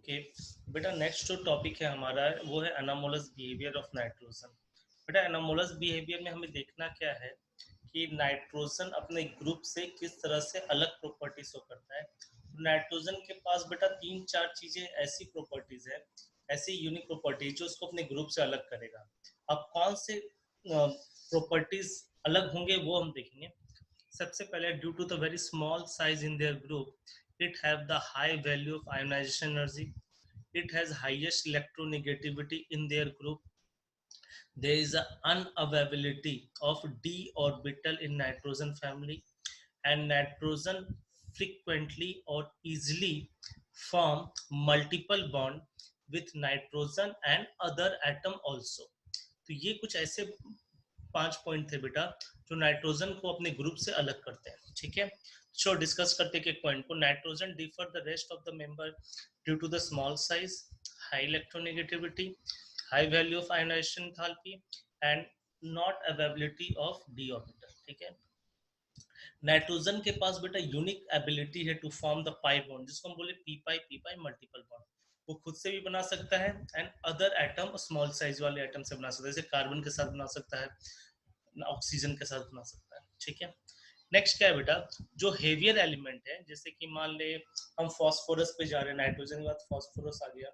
Okay बेटा, next जो topic है हमारा वो है अनामोलस बिहेवियर ऑफ नाइट्रोजन। बेटा, अनामोलस बिहेवियर में हमें देखना क्या है कि नाइट्रोजन अपने ग्रुप से किस तरह से अलग प्रॉपर्टी शो करता है। नाइट्रोजन के पास बेटा तीन चार चीजें ऐसी प्रॉपर्टीज है, ऐसी यूनिक प्रॉपर्टीज जो उसको अपने ग्रुप से अलग करेगा। अब कौन से प्रॉपर्टीज अलग होंगे वो हम देखेंगे। सबसे पहले, due to the very small size in their group it have the high value of ionisation energy, it has highest electronegativity in their group. There is an unavailability of d orbital in nitrogen family, and nitrogen frequently or easily form multiple bond with nitrogen and other atom also. तो ये कुछ ऐसे 5 point थे बेटा जो nitrogen को अपने group से अलग करते हैं। ठीक है, चलो डिस्कस करते हैं एक पॉइंट को। Nitrogen differ the rest of the member due to the small size, high electronegativity, high value of ionisation enthalpy and not availability of d orbital. ठीक है, नाइट्रोजन के पास बेटा यूनिक एबिलिटी है to form the pi bond, जिसको हम बोले P पाई multiple bond. वो खुद से भी बना सकता है and other atom small size वाले एटम से बना सकता है, जैसे कार्बन के साथ बना सकता है, ऑक्सीजन के साथ बना सकता है। ठीक है, नेक्स्ट क्या है बेटा, जो हेवियर एलिमेंट है, जैसे कि मान ले हम फॉस्फोरस पे जा रहे हैं, नाइट्रोजन के बाद फॉस्फोरस आ गया,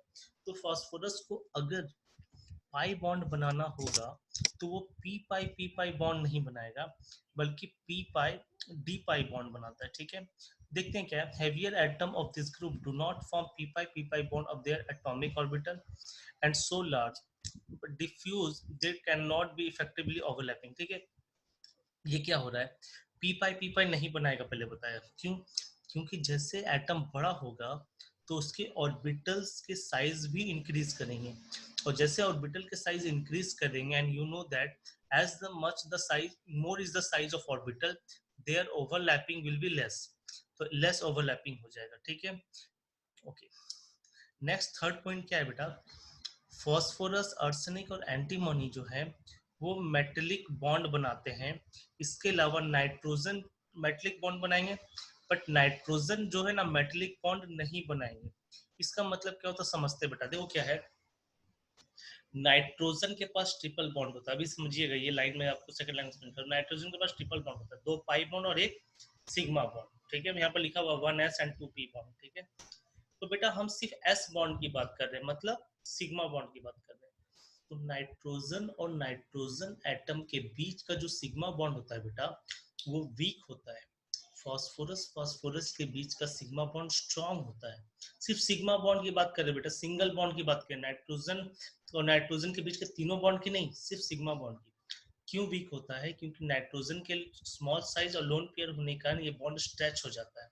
तो फॉस्फोरस को अगर पाई बॉन्ड बनाना होगा तो वो पी पाई बॉन्ड नहीं बनाएगा, बल्कि p pi d pi bond बनाता है। ठीक है, देखते हैं क्या है। Heavier atom of this group do not form p pi bond of their atomic orbital and so large diffuse they can not be effectively overlapping. ठीक है, ये क्या हो रहा है, पी पाई नहीं बनाएगा, पहले बताया क्यों। क्योंकि जैसे एटम बड़ा होगा तो उसके ऑर्बिटल्स के साइज भी इंक्रीज करेंगे, और जैसे ऑर्बिटल के साइज इंक्रीज करेंगे, and you know that as the much the size more is the size of orbital, their overlapping will be less, तो लेस ओवरलैपिंग हो जाएगा। ठीक है, ओके। नेक्स्ट थर्ड पॉइंट क्या है बेटा, फॉस्फोरस, आर्सेनिक और एंटीमोनी जो है वो मेटेलिक बॉन्ड बनाते हैं। इसके अलावा नाइट्रोजन मेटेलिक बॉन्ड बनाएंगे, बट नाइट्रोजन जो है ना मेटेलिक बॉन्ड नहीं बनाएंगे। इसका मतलब क्या होता है समझते बेटा, देखो क्या है। नाइट्रोजन के पास ट्रिपल बॉन्ड होता है, अभी समझिएगा, ये लाइन में आपको सेकंड लाइन एक्सप्लेन करूं। नाइट्रोजन के पास ट्रिपल बॉन्ड होता है, दो पाई बॉन्ड और एक सिग्मा बॉन्ड। ठीक है, यहाँ पर लिखा हुआ 1s एंड 2p बॉन्ड। ठीक है, तो बेटा हम सिर्फ एस बॉन्ड की बात कर रहे हैं, मतलब सिग्मा बॉन्ड की बात कर रहे हैं। तो नाइट्रोजन और नाइट्रोजन एटम के बीच का जो सिग्मा बॉन्ड होता है बेटा वो वीक होता है। फॉस्फोरस फॉस्फोरस के बीच का सिग्मा बॉन्ड स्ट्रांग होता है। सिर्फ सिग्मा बॉन्ड की बात कर रहे हैं बेटा, सिंगल बॉन्ड की बात करें, नाइट्रोजन और नाइट्रोजन के बीच के तीनों बॉन्ड की नहीं, सिर्फ सिग्मा बॉन्ड की। क्यों वीक होता है, क्योंकि नाइट्रोजन के स्मॉल साइज और लोन पेयर होने के कारण ये बॉन्ड स्ट्रेच हो जाता है,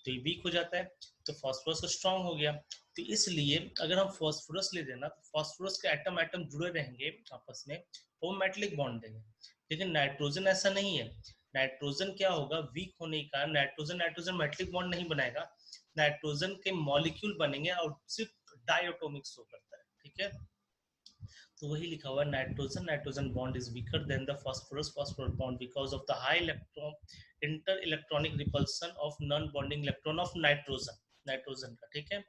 तो ये वीक हो जाता है, तो फॉस्फोरस स्ट्रांग हो गया। तो इसलिए अगर हम फॉस्फोरस ले देना तो फॉस्फोरस के एटम एटम जुड़े रहेंगे आपस में, वो मेटलिक बॉन्ड देंगे। लेकिन नाइट्रोजन ऐसा नहीं है। नाइट्रोजन क्या होगा, वीक होने का नाइट्रोजन नाइट्रोजन मेटलिक बॉन्ड नहीं बनाएगा, नाइट्रोजन के मॉलिक्यूल बनेंगे और सिर्फ डायटोमिक शो करता है। ठीक है, तो वही लिखा हुआ है, nitrogen nitrogen bond is weaker than the phosphorus phosphorus bond because of the high electron inter electronic repulsion of non bonding electron of nitrogen nitrogen का। ठीक है,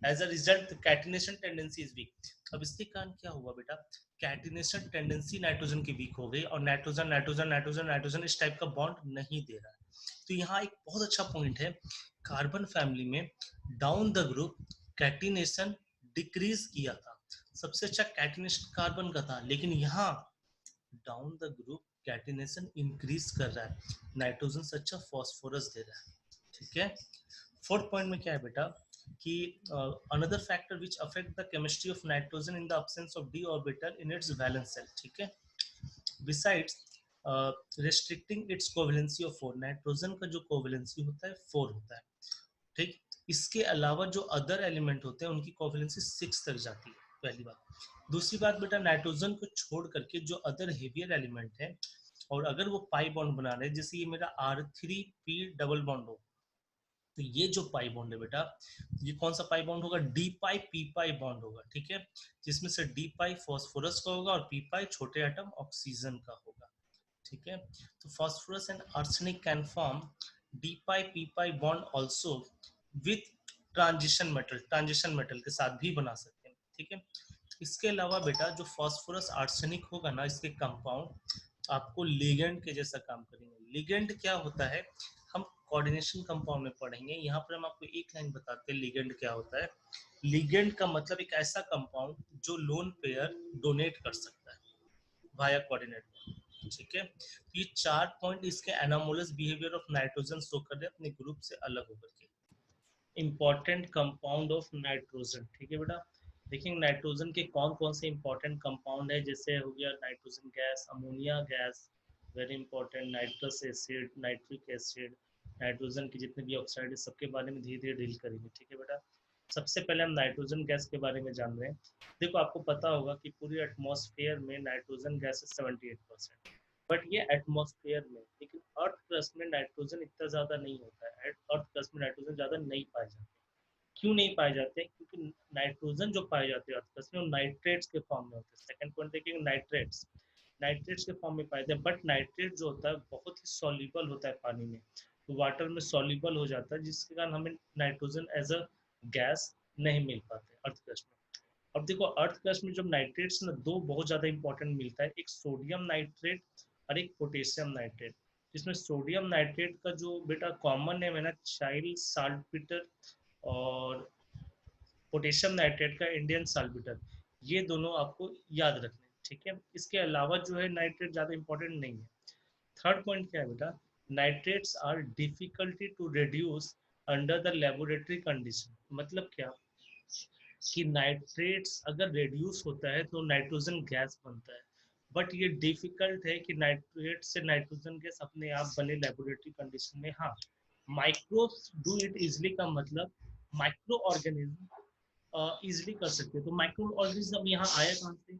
as a result catenation tendency is weak. अब इसके कारण क्या हुआ बेटा, catenation tendency nitrogen की वीक हो गई, और नाइट्रोजन नाइट्रोजन नाइट्रोजन नाइट्रोजन इस टाइप का बॉन्ड नहीं दे रहा है। तो यहाँ एक बहुत अच्छा पॉइंट है, कार्बन फैमिली में down the group catenation decrease किया था, सबसे अच्छा कैटिनेशन कार्बन का था, लेकिन यहाँ down the group catenation increase कर रहा है, नाइट्रोजन से अच्छा फॉस्फोरस दे रहा है। ठीक है, फोर्थ पॉइंट में क्या है बेटा कि another factor which affect the chemistry of nitrogen in the absence of d orbital in its valence shell. ठीक है, besides restricting its covalency of 4, nitrogen का जो कोवेलेंसी होता है 4 होता है। ठीक, इसके अलावा जो अदर एलिमेंट होते हैं उनकी कोवेलेंसी 6 तक जाती है, पहली बात। दूसरी बात बेटा, नाइट्रोजन को छोड़ करके जो अदर हेवियर एलिमेंट है, और अगर वो पाई बॉन्ड बना रहे, जैसे ये मेरा R3P डबल बॉन्ड हो, तो ये जो पाई बॉन्ड है बेटा, ये कौन सा पाई बॉन्ड होगा, डी पाई पी पाई बॉन्ड होगा। ठीक है, जिसमें से डी पाई फॉस्फोरस का होगा और पी पाई छोटे एटम ऑक्सीजन का होगा। ठीक है, तो phosphorus and arsenic can form d pi p pi bond also with transition metal के साथ भी बना सकते हैं, ठीक है। इसके अलावा बेटा जो फास्फोरस आर्सेनिक होगा ना, इसके कंपाउंड आपको लिगेंड के जैसा काम करेंगे। लिगेंड क्या होता है हम कोऑर्डिनेशन कंपाउंड में पढ़ेंगे, यहाँ पर हम आपको एक लाइन बताते हैं लिगेंड क्या होता है। लिगेंड का मतलब एक ऐसा कंपाउंड जो लोन पेयर डोनेट कर सकता है वाया कोऑर्डिनेट, ठीक है। तो ये 4 पॉइंट इसके anomalous behaviour of nitrogen show कर रहे हैं अपने ग्रुप से अलग होकर के। इंपॉर्टेंट कंपाउंड ऑफ नाइट्रोजन, ठीक है बेटा। देखिए नाइट्रोजन के कौन कौन से इंपॉर्टेंट कंपाउंड है, जैसे हो गया nitrogen gas, ammonia gas, very important, nitrous acid, nitric acid, nitrogen की जितने भी ऑक्साइड है सबके बारे में धीरे धीरे डील करेंगे, ठीक है बेटा। सबसे पहले हम नाइट्रोजन गैस के बारे में जान रहे हैं। देखो आपको पता होगा कि पूरी एटमॉस्फेयर में नाइट्रोजन गैस है 78%, बट ये एटमॉस्फेयर में, लेकिन अर्थ क्रस्ट में नाइट्रोजन इतना ज्यादा नहीं होता है। अर्थ क्रस्ट में नाइट्रोजन ज्यादा नहीं पाए जाते। क्यों नहीं पाए जाते? क्योंकि नाइट्रोजन जो पाए जाते हैं अर्थ क्रस्ट में वो नाइट्रेट्स के फॉर्म में होते हैं। सेकंड पॉइंट देखेंगे नाइट्रेट्स, नाइट्रेट्स के फॉर्म में पाए जाते हैं, बट नाइट्रेट जो होता है बहुत ही सॉल्युबल होता है पानी में, तो वाटर में सॉल्युबल हो जाता है, जिसके कारण हमें नाइट्रोजन एज अ गैस नहीं मिल पाते अर्थ क्रस्ट में। अब देखो अर्थ क्रस्ट में जब नाइट्रेट्स ना दो बहुत ज्यादा इंपॉर्टेंट मिलता है, एक सोडियम नाइट्रेट और एक पोटेशियम नाइट्रेट। जिसमें सोडियम नाइट्रेट का जो बेटा कॉमन नेम है ना चाइल्ड साल्टपीटर, और पोटेशियम नाइट्रेट का इंडियन साल्टपीटर, ये दोनों आपको याद रखने, ठीक है। इसके अलावा जो है नाइट्रेट ज्यादा इंपॉर्टेंट नहीं है। थर्ड पॉइंट क्या है बेटा, nitrates are difficulty to reduce under the laboratory condition. मतलब क्या कि नाइट्रेट्स अगर रिड्यूस होता है तो नाइट्रोजन गैस बनता है, बट ये डिफिकल्ट है कि नाइट्रेट से नाइट्रोजन गैस अपने आप बने लेबोरेटरी कंडीशन में। हाँ, माइक्रोब्स डू इट इजिली का मतलब माइक्रो ऑर्गेनिज्म इजिली कर सकते हैं। तो माइक्रो ऑर्गेनिज्म यहाँ आया कहाँ से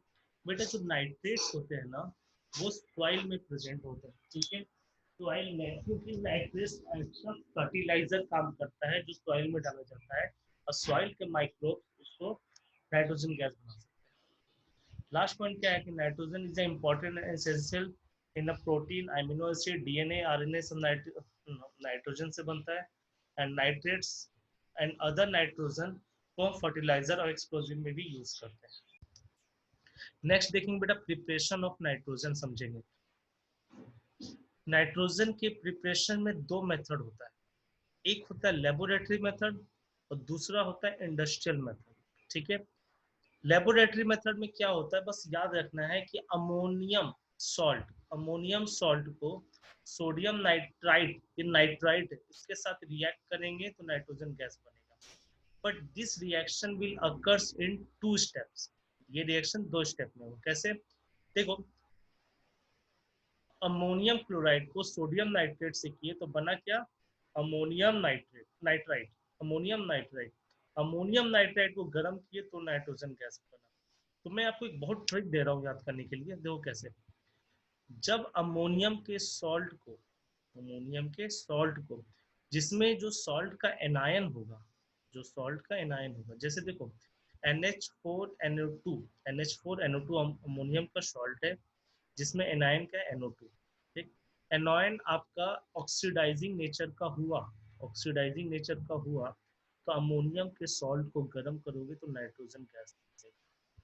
बेटा, जो नाइट्रेट्स होते हैं ना वो सॉइल में प्रेजेंट होते हैं, ठीक है। सॉइल में क्योंकि नाइट्रेट्स ऐसा फर्टिलाइजर काम करता है जो सॉइल में डाला जाता है, और सॉइल के माइक्रोब उसको नाइट्रोजन गैस बना सकते हैं। लास्ट पॉइंट क्या है कि nitrogen is important essential in a protein, amino acid, DNA, RNA सब नाइट्रोजन से बनता है। And nitrates and other nitrogen को हम फर्टिलाइजर और एक्सप्लोजिव में भी यूज करते हैं। नेक्स्ट देखेंगे बेटा प्रिपरेशन ऑफ नाइट्रोजन, समझेंगे। नाइट्रोजन के प्रिपरेशन में दो मेथड होता है, एक होता है लेबोरेटरी मेथड और दूसरा होता है इंडस्ट्रियल मेथड, ठीक है। लेबोरेटरी मेथड में क्या होता है, बस याद रखना है कि अमोनियम सॉल्ट को सोडियम नाइट्राइट, ये नाइट्राइट है, इसके साथ रिएक्ट करेंगे तो नाइट्रोजन गैस बनेगा। But this reaction will occurs in 2 steps. ये रिएक्शन 2 स्टेप में हो, कैसे देखो, अमोनियम क्लोराइड को सोडियम नाइट्रेट से किए तो बना क्या, ammonium nitrate nitrite ammonium nitrite. Ammonium nitrite को गर्म किए तो नाइट्रोजन गैस बना। तो मैं आपको एक बहुत ट्रिक दे रहा हूँ याद करने के लिए, देखो कैसे। जब अमोनियम के सॉल्ट को जिसमें जो सॉल्ट का एनायन होगा, जैसे देखो NH4NO2, NH4NO2 अमोनियम का सॉल्ट है जिसमें एनायन का NO2, ठीक। एनायन आपका ऑक्सीडाइजिंग नेचर का हुआ तो अमोनियम के सॉल्ट को गर्म करोगे तो नाइट्रोजन गैस निकलेगा।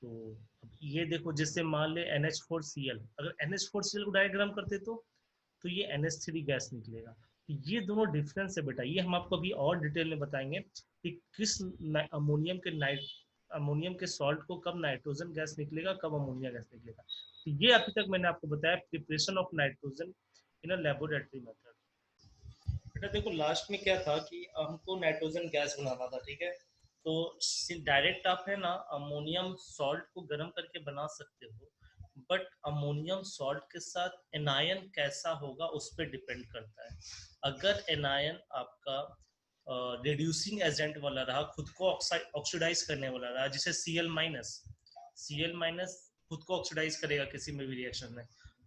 तो अब ये देखो, जैसे मान ले NH4Cl, अगर NH4Cl को डायरेक्ट गर्म करते तो ये NH3 गैस निकलेगा। तो ये दोनों डिफरेंस है बेटा, ये हम आपको अभी और डिटेल में बताएंगे कि किस अमोनियम के सॉल्ट को कब नाइट्रोजन गैस निकलेगा, कब अमोनिया गैस निकलेगा। तो ये अभी तक मैंने आपको बताया preparation of nitrogen in a laboratory method. बेटा देखो लास्ट में क्या था कि हमको नाइट्रोजन गैस बनाना था, ठीक है। तो डायरेक्ट आप है ना अमोनियम सॉल्ट को गर्म करके बना सकते हो, बट अमोनियम सॉल्ट के साथ एनायन कैसा होगा उस पर डिपेंड करता है। अगर एनायन आपका रिड्यूसिंग एजेंट वाला रहा, खुद को ऑक्सीडाइज करने वाला रहा, जैसे Cl- खुद को ऑक्सीडाइज करेगा किसी में भी रिएक्शन में,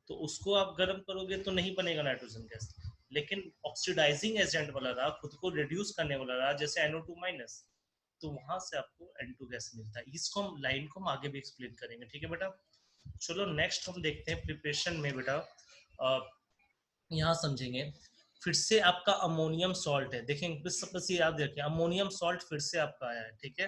तो उसको आप गर्म करोगे तो नहीं बनेगा नाइट्रोजन गैस। लेकिन ऑक्सीडाइजिंग एजेंट वाला रहा, खुद को रिड्यूस करने वाला रहा, जैसे NO2-, तो वहां से आपको N2 गैस मिलता है। इसको हम लाइन को हम आगे भी एक्सप्लेन करेंगे, ठीक है बेटा। चलो नेक्स्ट हम देखते हैं प्रिपरेशन में बेटा, यहाँ समझेंगे फिर से आपका अमोनियम सॉल्ट है, देखें बस ये याद रखें, अमोनियम सॉल्ट फिर से आपका आया है, ठीक है,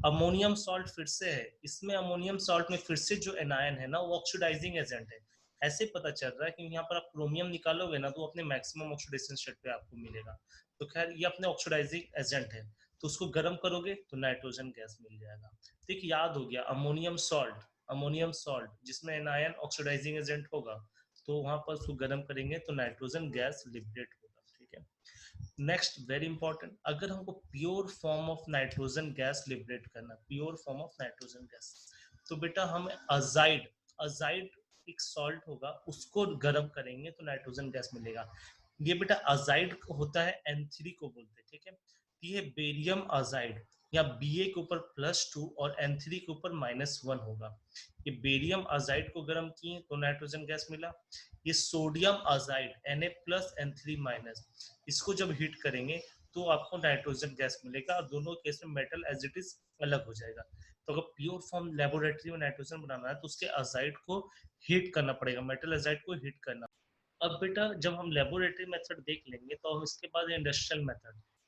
अमोनियम सॉल्ट फिर से है, इसमें अमोनियम सॉल्ट में फिर से जो एनायन है ना वो ऑक्सीडाइजिंग एजेंट है। ऐसे पता चल रहा है कि यहाँ पर आप क्रोमियम निकालोगे ना तो अपने मैक्सिमम ऑक्सीडेशन स्टेट पे आपको मिलेगा। तो खैर ये अपने ऑक्सीडाइजिंग एजेंट है, तो उसको गर्म करोगे तो नाइट्रोजन गैस मिल जाएगा। तो एक याद हो गया, अमोनियम सॉल्ट जिसमें एनायन ऑक्सीडाइजिंग एजेंट होगा, तो वहां पर उसको गर्म करेंगे तो नाइट्रोजन गैस लिबरेट होगा, ठीक है। नेक्स्ट वेरी इंपॉर्टेंट, अगर हमको pure form of nitrogen gas liberate करना, pure form of nitrogen gas, तो बेटा हम अजाइड अजाइड एक सॉल्ट होगा उसको गर्म करेंगे तो नाइट्रोजन गैस मिलेगा। ये बेटा अजाइड होता है N3 को बोलते हैं, ठीक है। ये बेरियम अजाइड या Ba के ऊपर +2 और N3 के ऊपर -1 होगा। ये बेरियम अजाइड को गर्म किए तो नाइट्रोजन गैस मिला। ये सोडियम अजाइड Na+N3-, इसको जब हीट करेंगे तो आपको नाइट्रोजन गैस मिलेगा और दोनों केस में मेटल एज इट इज अलग हो जाएगा। तो अगर प्योर फॉर्म लेबोरेटरी में नाइट्रोजन बनाना है तो उसके अजाइड को हीट करना पड़ेगा, मेटल अजाइड को हीट करना। अब बेटा जब हम लेबोरेटरी मेथड देख लेंगे तो हम इसके बाद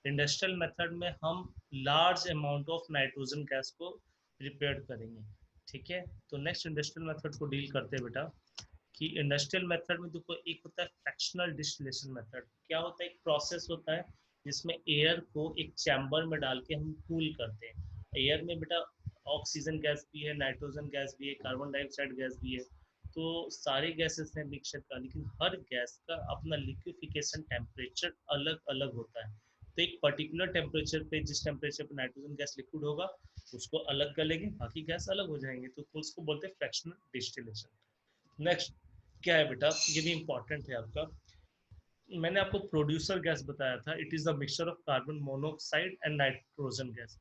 इंडस्ट्रियल मेथड में हम large amount of nitrogen gas को प्रिपेयर करेंगे, ठीक है। तो नेक्स्ट इंडस्ट्रियल मेथड को डील करते हैं बेटा, कि इंडस्ट्रियल मेथड में देखो एक होता है फ्रैक्शनल डिस्टिलेशन मेथड। क्या होता है, एक प्रोसेस होता है जिसमें एयर को एक चैम्बर में डाल के हम कूल करते हैं। एयर में बेटा ऑक्सीजन गैस भी है, नाइट्रोजन गैस भी है, कार्बन डाइऑक्साइड गैस भी है, तो सारे गैसेस हैं मिक्सचर का, लेकिन हर गैस का अपना लिक्विफिकेशन टेम्परेचर अलग अलग होता है। तो एक पर्टिकुलर टेम्परेचर पे, जिस टेम्परेचर पे नाइट्रोजन गैस लिक्विड होगा उसको अलग कर लेंगे, बाकी गैस अलग हो जाएंगे, तो उसको बोलते हैं फ्रैक्शनल डिस्टिलेशन। नेक्स्ट क्या है बेटा, ये भी इंपॉर्टेंट है आपका, मैंने आपको प्रोड्यूसर गैस बताया था, it is a mixture of carbon monoxide and nitrogen gas.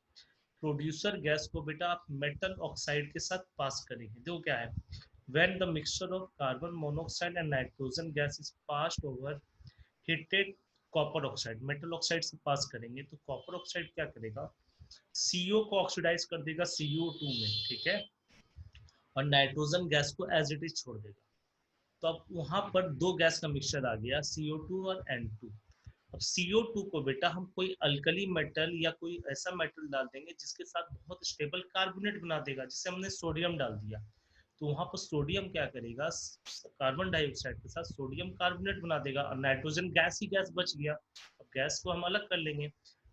Producer gas को बेटा आप मेटल ऑक्साइड के साथ पास करेंगे, देखो क्या है, when the mixture of carbon monoxide and nitrogen gas is passed over heated copper oxide, metal oxide से पास करेंगे तो कॉपर ऑक्साइड क्या करेगा, सीओ को ऑक्सीडाइज कर देगा CO2 में, ठीक है, और नाइट्रोजन गैस को एज इट इज छोड़ देगा। तो अब वहां पर दो गैस का मिक्सचर आ गया, CO2 और N2। अब CO2 को बेटा हम कोई अल्कली मेटल या कोई ऐसा मेटल डाल देंगे जिसके साथ बहुत स्टेबल कार्बोनेट बना देगा, जैसे हमने सोडियम डाल दिया, तो वहां पर सोडियम क्या करेगा, कार्बन डाइऑक्साइड के साथ सोडियम कार्बोनेट बना देगा और नाइट्रोजन गैस ही गैस बच गया। अब गैस को हम अलग कर लेंगे,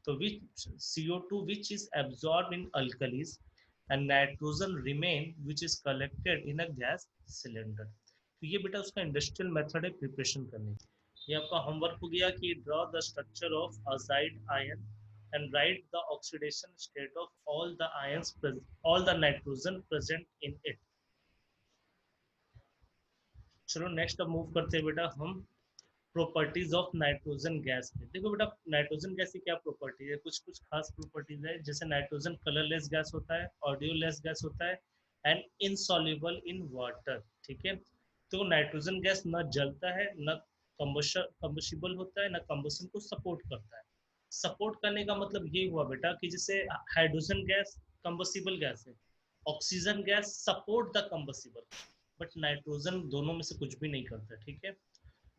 तो विच CO2 which is absorb in alkalis and nitrogen remain which is collected in a gas cylinder. तो ये बेटा उसका इंडस्ट्रियल मेथड है प्रिपरेशन करने की। ये आपका होमवर्क हो गया कि draw the structure of azide ion and write the oxidation state of all the nitrogen present in it। चलो नेक्स्ट अब मूव करते हैं बेटा हम प्रॉपर्टीज ऑफ नाइट्रोजन गैस पे। देखो बेटा नाइट्रोजन गैस की क्या प्रॉपर्टी है, कुछ कुछ खास प्रॉपर्टीज है, जैसे नाइट्रोजन कलरलेस गैस होता है, ऑडियोलेस गैस होता है एंड इनसॉल्युबल इन वाटर, ठीक है। तो नाइट्रोजन गैस न जलता है, न कंबशिबल होता है, न कंबशन को सपोर्ट करता है। सपोर्ट करने का मतलब ये हुआ बेटा कि जैसे हाइड्रोजन गैस कंबसिबल गैस है, oxygen gas support the combustible, but nitrogen दोनों में से कुछ भी नहीं करता, ठीक है।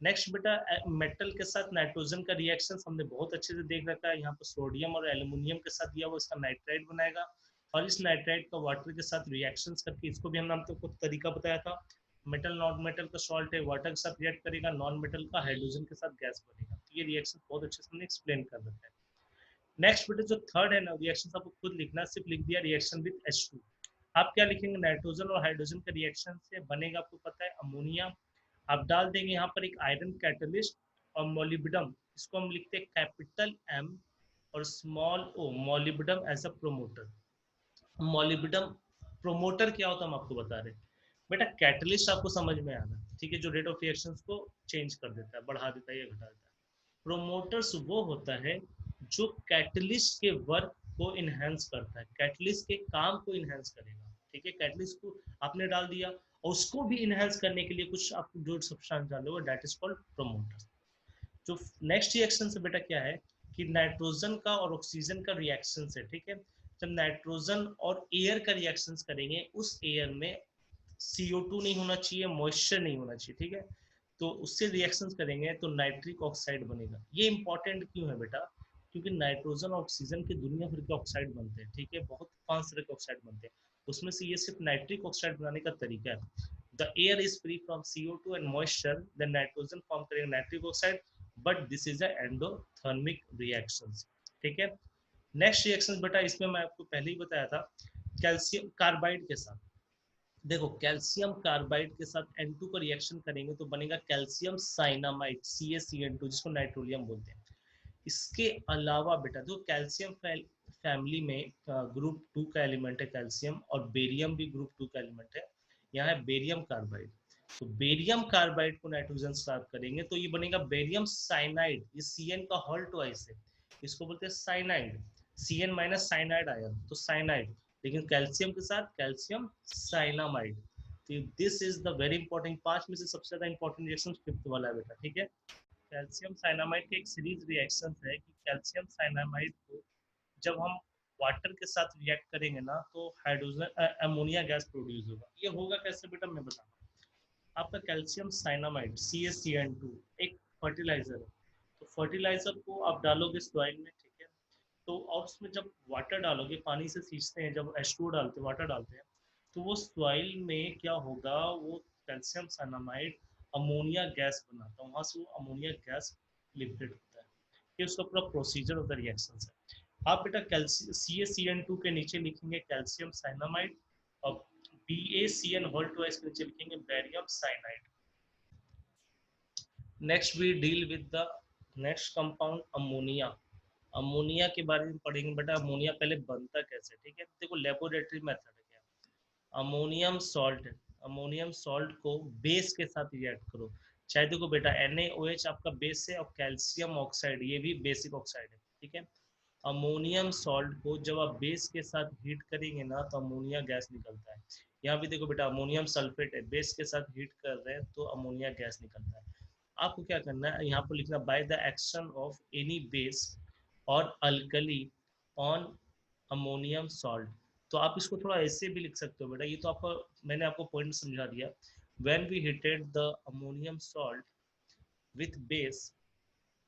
नेक्स्ट बेटा मेटल के साथ नाइट्रोजन का रिएक्शन हमने बहुत अच्छे से देख रखा है, यहाँ पर सोडियम और एल्यूमिनियम के साथ दिया हुआ इसका नाइट्राइड बनाएगा, और इस नाइट्राइड का वाटर के साथ रिएक्शंस करके, इसको भी हमने आपको तरीका बताया था, मेटल नॉन मेटल का सॉल्ट है वाटर के साथ रिएक्ट करेगा, नॉन मेटल का हाइड्रोजन के साथ गैस बनेगा। तो ये रिएक्शन बहुत अच्छे से हमने एक्सप्लेन कर रखा है। नेक्स्ट बेटा जो थर्ड है ना रिएक्शन, आपको खुद लिखना, सिर्फ लिख दिया रिएक्शन विद H2। आप क्या लिखेंगे, नाइट्रोजन और हाइड्रोजन का रिएक्शन से बनेगा आपको पता है अमोनिया, आप डाल देंगे यहाँ पर एक आयरन कैटलिस्ट और मोलिब्डम, इसको हम लिखते हैं कैपिटल M और small o, molybdenum as a promoter. Molybdenum promoter क्या होता है हम आपको बता रहे हैं बेटा, कैटलिस्ट आपको समझ में आना, ठीक है, जो रेट ऑफ रिएक्शंस को चेंज कर देता है, बढ़ा देता है या घटा देता है। प्रोमोटर्स वो होता है जो कैटलिस्ट के वर्क को इनहेंस करता है, कैटलिस्ट के काम को इनहेंस करेगा, ठीक है। कैटलिस्ट को आपने डाल दिया और उसको भी इनहेंस करने के लिए कुछ आप जो सब्सटेंस डाले हो, दैट इज कॉल्ड प्रोमोटर। जो नेक्स्ट रिएक्शन से बेटा क्या है कि नाइट्रोजन का और ऑक्सीजन का रिएक्शन है, ठीक है। जब नाइट्रोजन और एयर का रिएक्शन करेंगे, उस एयर में CO2 नहीं होना चाहिए, मॉइस्चर नहीं होना चाहिए, ठीक है। तो उससे रिएक्शन करेंगे तो नाइट्रिक ऑक्साइड बनेगा। ये इंपॉर्टेंट क्यों है बेटा? क्योंकि नाइट्रोजन ऑक्सीजन के दुनिया भर के ऑक्साइड बनते हैं, ठीक है, बहुत 5 तरह के ऑक्साइड बनते हैं, उसमें से ये सिर्फ नाइट्रिक ऑक्साइड बनाने का तरीका है। The air is free from CO2 and moisture, then nitrogen form करेगा nitric oxide, but this is a endothermic reaction, ठीक है। नेक्स्ट रिएक्शन बेटा, इसमें मैं आपको पहले ही बताया था, कैल्शियम कार्बाइड के साथ। देखो कैल्शियम कार्बाइड के साथ N2 का रिएक्शन करेंगे तो बनेगा कैल्शियम साइनामाइड CaCN2, जिसको नाइट्रोलियम बोलते हैं। इसके अलावा बेटा जो कैल्शियम फैमिली में ग्रुप 2 का एलिमेंट है कैल्शियम, और बेरियम भी ग्रुप 2 का एलिमेंट है। यहाँ है बेरियम कार्बाइड, तो बेरियम कार्बाइड को नाइट्रोजन स्टार्ट करेंगे तो ये बनेगा बेरियम साइनाइड, ये CN का हॉल ट्वाइस है, इसको बोलते हैं साइनाइड, CN- साइनाइड आयन, तो साइनाइड, लेकिन कैल्शियम के साथ कैल्शियम साइनामाइड। तो this is the very important, 5 में से सबसे ज्यादा इंपॉर्टेंट रिएक्शन 5th वाला है बेटा, ठीक है। कैल्शियम साइनामाइड के एक सीरीज रिएक्शन है कि कैल्शियम साइनामाइड को जब हम वाटर के साथ रिएक्ट करेंगे ना तो हाइड्रोजन अमोनिया गैस प्रोड्यूस होगा। ये होगा कैसे बेटा, मैं बताऊँ। आपका कैल्शियम साइनामाइड CaCN2 एक फर्टिलाइजर है, तो फर्टिलाइजर को आप डालोगे सॉइल में, ठीक है, तो और उसमें जब वाटर डालोगे, पानी से सींचते हैं, जब H2O डालते हैं, वाटर डालते हैं, तो वो सॉइल में क्या होगा, वो कैल्शियम साइनामाइड अमोनिया गैस बनाता है, वहाँ से वो अमोनिया गैस लिबरेट होता है। ये उसका पूरा प्रोसीजर ऑफ द रिएक्शन है। आप बेटा CaCN2 के नीचे लिखेंगे कैल्शियम साइनामाइड, और BaCN होल ट्वाइस के नीचे लिखेंगे barium cyanide. Next we deal with the next compound ammonia. Ammonia के बारे में पढ़ेंगे बेटा, अमोनिया पहले बनता कैसे, ठीक है। देखो लेबोरेटरी मेथड है क्या, अमोनियम सॉल्ट, अमोनियम सॉल्ट को बेस के साथ रिएक्ट करो, चाहे देखो बेटा NaOH आपका बेस है, और कैल्शियम ऑक्साइड ये भी बेसिक ऑक्साइड है, ठीक है। अमोनियम सॉल्ट को जब आप बेस के साथ हीट करेंगे ना तो अमोनिया गैस निकलता है। यहाँ भी देखो बेटा अमोनियम सल्फेट है, बेस के साथ हीट कर रहे हैं तो अमोनिया गैस निकलता है। आपको क्या करना है, यहाँ पर लिखना by the action of any base और अल्कली ऑन अमोनियम सॉल्ट। तो आप इसको थोड़ा ऐसे भी लिख सकते हो बेटा, ये तो आपको मैंने आपको पॉइंट समझा दिया। When we heated the ammonium salt with base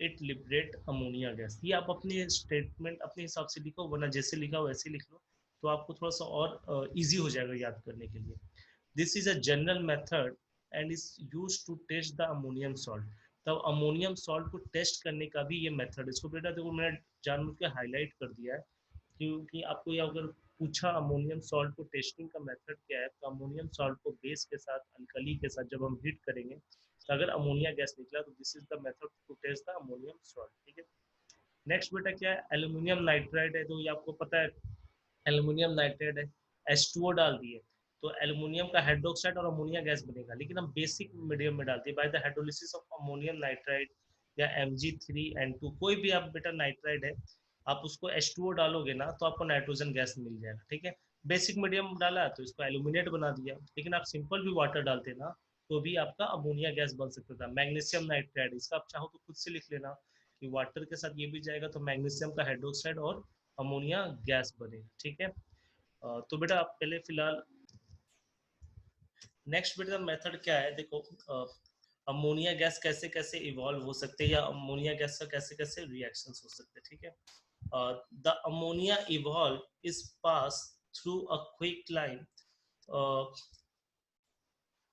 it liberate ammonia gas. ये आप अपने स्टेटमेंट अपने हिसाब से लिखो, वरना जैसे लिखा हो वैसे लिख लो, तो आपको थोड़ा सा और इजी हो जाएगा याद करने के लिए। This is a general method and is use to test the ammonium salt. तब अमोनियम सॉल्ट को टेस्ट करने का भी ये मेथड, इसको बेटा देखो मैंने जानबूझ के हाईलाइट कर दिया है, क्योंकि आपको ये अगर पूछा अमोनियम सॉल्ट को टेस्टिंग का मेथड क्या है, तो अमोनियम सॉल्ट को बेस के साथ अल्कली के साथ जब हम हीट करेंगे तो अगर अमोनिया गैस निकला तो this is the method to test the ammonium salt, ठीक है। नेक्स्ट बेटा क्या है, एल्यूमिनियम नाइट्राइड है, तो ये आपको पता है एल्यूमिनियम नाइट्राइड है, H2O डाल दिए तो एल्यूमिनियम का हाइड्रोक्साइड और अमोनिया गैस बनेगा, लेकिन हम बेसिक मीडियम में डालते हैं by the hydrolysis of ammonium nitride या Mg3N2, कोई भी आप बेटा नाइट्राइड है, आप उसको H2O डालोगे ना तो आपको नाइट्रोजन गैस मिल जाएगा, ठीक है। बेसिक मीडियम डाला तो इसको एल्यूमिनेट बना दिया, लेकिन आप सिंपल भी वाटर डालते ना तो भी आपका अमोनिया गैस बन सकता था। मैग्नीशियम नाइट्राइड, इसका आप चाहो तो खुद से लिख लेना कि वाटर के साथ ये भी जाएगा तो मैग्नीशियम का हाइड्रोक्साइड और अमोनिया गैस बनेगा, ठीक है। तो बेटा आप पहले फिलहाल नेक्स्ट बेटा मेथड क्या है, देखो अमोनिया गैस कैसे कैसे इवॉल्व हो सकते हैं, या अमोनिया गैस का कैसे कैसे रिएक्शंस हो सकते हैं, ठीक है। The ammonia evolve is pass through a quick line.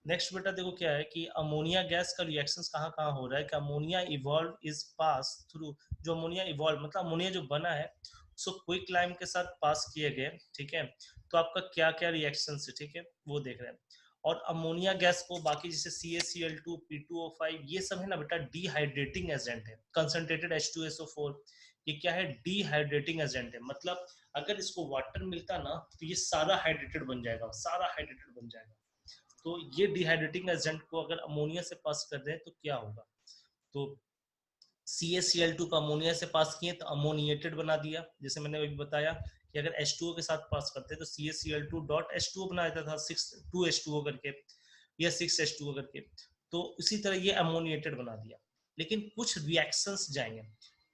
Next बेटा देखो क्या है कि अमोनिया गैस का रिएक्शंस कहाँ कहाँ हो रहा है, कि ammonia evolve is pass through, जो अमोनिया इवॉल्व मतलब अमोनिया जो बना है उसको क्विक लाइम के साथ पास किए गए, ठीक है। तो आपका क्या क्या रिएक्शन है, ठीक है, वो देख रहे हैं। और अमोनिया गैस को बाकी जैसे CaCl2 P2O5 ये सब है ना बेटा डिहाइड्रेटिंग एजेंट है, कंसंट्रेटेड H2SO4 ये क्या है, डिहाइड्रेटिंग एजेंट है। मतलब अगर इसको वाटर मिलता ना तो ये सारा हाइड्रेटेड बन जाएगा, सारा हाइड्रेटेड बन जाएगा। तो ये डिहाइड्रेटिंग एजेंट को अगर अमोनिया से पास कर दें तो क्या होगा, तो CaCl2 का अमोनिया से पास किए तो अमोनिएटेड बना दिया, जैसे मैंने अभी बताया कि अगर H2O के साथ पास करते तो CaCl2 डॉट H2O बना देता था 2H2O करके या 6H2O करके, तो इसी तरह ये अमोनिएटेड बना दिया। लेकिन कुछ रिएक्शंस जाएंगे,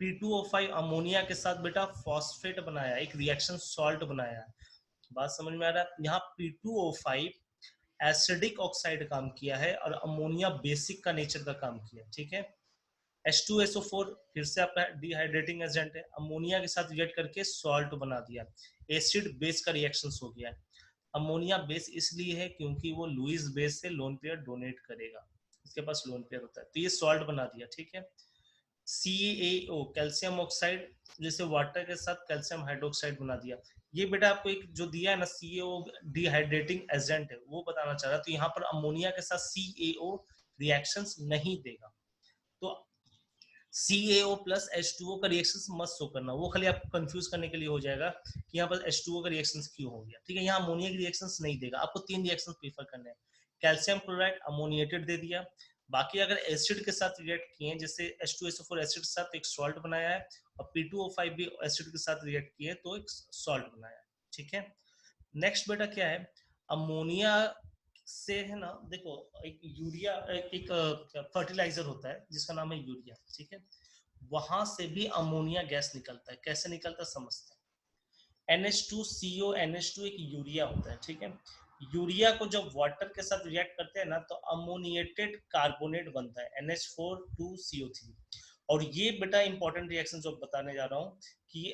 P2O5 अमोनिया के साथ बेटा फॉस्फेट बनाया, एक रिएक्शन सॉल्ट बनाया, बात समझ में आ रहा है। यहाँ P2O5 एसिडिक ऑक्साइड काम किया है और अमोनिया बेसिक का नेचर का काम किया, ठीक है। H2SO4 फिर से आपका डिहाइड्रेटिंग एजेंट है, अमोनिया के साथ रिएक्ट करके सॉल्ट बना दिया, एसिड बेस का रिएक्शन हो गया। अमोनिया बेस इसलिए है क्योंकि वो लुईस बेस से लोन पेयर डोनेट करेगा, इसके पास लोन पेयर होता है, तो ये सॉल्ट बना दिया, ठीक है। CaO कैल्शियम ऑक्साइड, जैसे वाटर के साथ कैल्शियम हाइड्रोक्साइड बना दिया। ये बेटा आपको एक जो दिया है ना CaO डिहाइड्रेटिंग एजेंट है, वो बताना चाह रहा, तो यहाँ पर अमोनिया के साथ CaO रिएक्शंस नहीं देगा। तो CaO प्लस H2O का रिएक्शन मत शो करना, वो खाली आपको कंफ्यूज करने के लिए हो जाएगा कि यहाँ पर H2O का रिएक्शन क्यों हो गया, ठीक है। यहाँ अमोनिया की रिएक्शन नहीं देगा, आपको 3 रिएक्शन प्रीफर करने हैं। कैल्शियम क्लोराइड अमोनिएटेड दे दिया, बाकी अगर एसिड के साथ रिएक्ट किए, जैसे H2SO4 एसिड के साथ एक सॉल्ट बनाया है और P2O5 भी एसिड के साथ रिएक्ट किए तो एक सॉल्ट बनाया है, ठीक है। नेक्स्ट बेटा क्या है, अमोनिया से है ना, देखो एक यूरिया एक फर्टिलाइजर होता है जिसका नाम है यूरिया, ठीक है। वहां से भी अमोनिया गैस निकलता है, कैसे निकलता है समझते हैं। NH2CO NH2 एक यूरिया होता है, ठीक है। यूरिया को जब वाटर के साथ रिएक्ट करते हैं ना तो अमोनिएटेड कार्बोनेट बनता है NH4 2CO3। और ये बेटा इंपॉर्टेंट रिएक्शन जो बताने जा रहा हूँ कि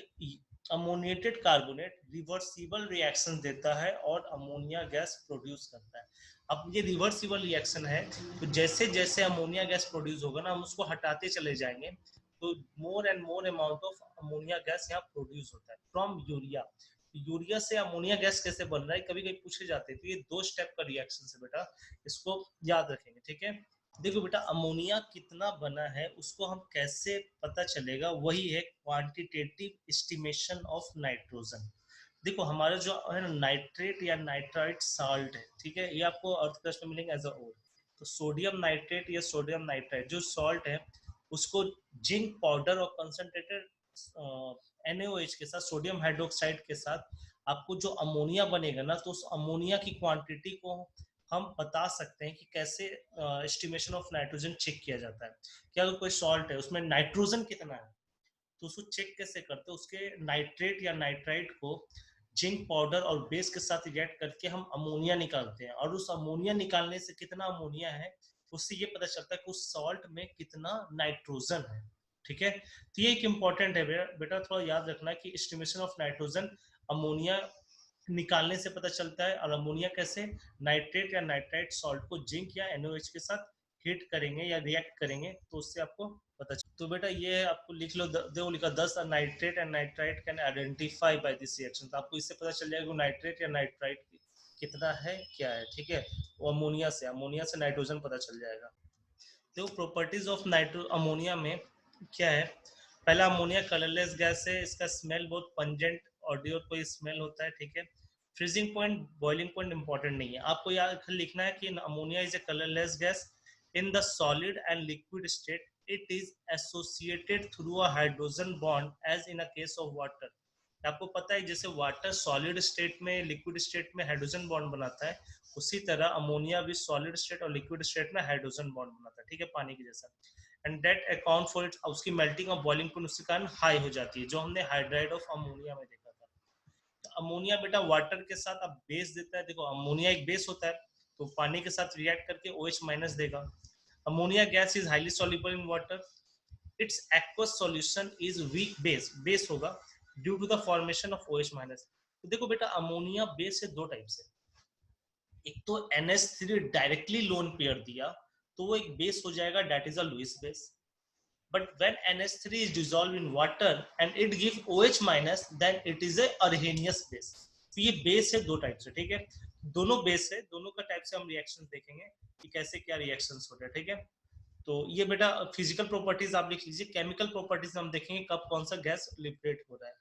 अमोनिएटेड कार्बोनेट रिवर्सिबल रिएक्शन देता है और अमोनिया गैस प्रोड्यूस करता है। अब ये रिवर्सिबल रिएक्शन है, तो जैसे जैसे अमोनिया गैस प्रोड्यूस होगा ना, हम उसको हटाते चले जाएंगे तो more and more amount of ammonia gas यहाँ प्रोड्यूस होता है फ्रॉम यूरिया। यूरिया से अमोनिया गैस कैसे बन रहा है कभी कभी पूछे जाते हैं, तो ये 2 स्टेप का रिएक्शन है बेटा, इसको याद रखेंगे, ठीक है। देखो बेटा अमोनिया कितना बना है उसको हम कैसे पता चलेगा, वही है क्वांटिटेटिव एस्टिमेशन ऑफ नाइट्रोजन। देखो हमारा जो है ना नाइट्रेट या नाइट्राइट साल्ट है, ठीक है, ये आपको अर्थ क्रस्ट में मिलेंगे एज अ ओर। तो सोडियम नाइट्रेट या सोडियम नाइट्राइट जो सॉल्ट है उसको जिंक पाउडर और कंसंट्रेटेड NaOH के साथ सोडियम हाइड्रोक्साइड के साथ आपको जो अमोनिया बनेगा ना, तो उस अमोनिया की क्वांटिटी को हम बता सकते हैं कि कैसे एस्टिमेशन ऑफ नाइट्रोजन चेक किया जाता है। कि अगर कोई सॉल्ट है उसमें नाइट्रोजन कितना है तो उसको चेक कैसे करते हैं, उसके नाइट्रेट या नाइट्राइट को जिंक पाउडर और बेस के साथ रिएक्ट करके हम अमोनिया निकालते हैं, और उस अमोनिया निकालने से कितना अमोनिया है उससे ये पता चलता है कि उस सॉल्ट में कितना नाइट्रोजन है, ठीक है। तो ये एक इंपॉर्टेंट है बेटा, थोड़ा याद रखना कि एस्टिमेशन ऑफ नाइट्रोजन अमोनिया निकालने से पता चलता है, और अमोनिया कैसे, नाइट्रेट या नाइट्राइट सॉल्ट को जिंक या NaOH के साथ हीट करेंगे या रिएक्ट करेंगे तो उससे आपको पता चल। तो बेटा ये है, आपको लिख लो, देखो लिखा 10 nitrate and nitrite can identify by this reaction, तो आपको इससे पता चल जाएगा कि नाइट्रेट या नाइट्राइट कितना है क्या है, ठीक है। वो अमोनिया से नाइट्रोजन पता चल जाएगा। तो प्रॉपर्टीज ऑफ नाइट्रो अमोनिया में क्या है, पहला अमोनिया कलरलेस गैस है, इसका स्मेल बहुत पंजेंट ऑडियो कोई स्मेल होता है, ठीक है। Freezing point boiling point important नहीं है, आपको याद लिखना है कि ammonia is a colourless gas in the solid and liquid state, it is associated through a hydrogen bond as in a case of water. आपको पता है जैसे वाटर सॉलिड स्टेट में लिक्विड स्टेट में हाइड्रोजन बॉन्ड बनाता है, उसी तरह अमोनिया भी सॉलिड स्टेट और लिक्विड स्टेट में हाइड्रोजन बॉन्ड बनाता है, ठीक है, पानी की जैसा। And that account for it, उसकी मेल्टिंग और बॉइलिंग पॉइंट उसके कारण हाई हो जाती है, जो हमने हाइड्राइड ऑफ अमोनिया में देखा था। तो अमोनिया बेटा वाटर के साथ अब बेस देता है, देखो अमोनिया एक बेस होता है तो पानी के साथ रिएक्ट करके OH माइनस देगा। Ammonia gas is highly soluble in water, its aqueous solution is weak base होगा due to the formation of OH minus. तो देखो बेटा अमोनिया बेस है 2 टाइप से, एक तो NH3 डायरेक्टली लोन पेयर दिया तो वो एक बेस हो जाएगा, that is a Lewis base. But when NH3 is dissolved in water and it gives OH minus, then it is a Arrhenius base. तो ये बेस है 2 टाइप से, ठीक है, दोनों बेस है, दोनों का टाइप से हम रिएक्शन देखेंगे कि कैसे क्या रिएक्शंस होते हैं, ठीक है। तो ये बेटा फिजिकल प्रॉपर्टीज आप लिख लीजिए, केमिकल प्रॉपर्टीज हम देखेंगे कब कौन सा गैस लिबरेट हो रहा है।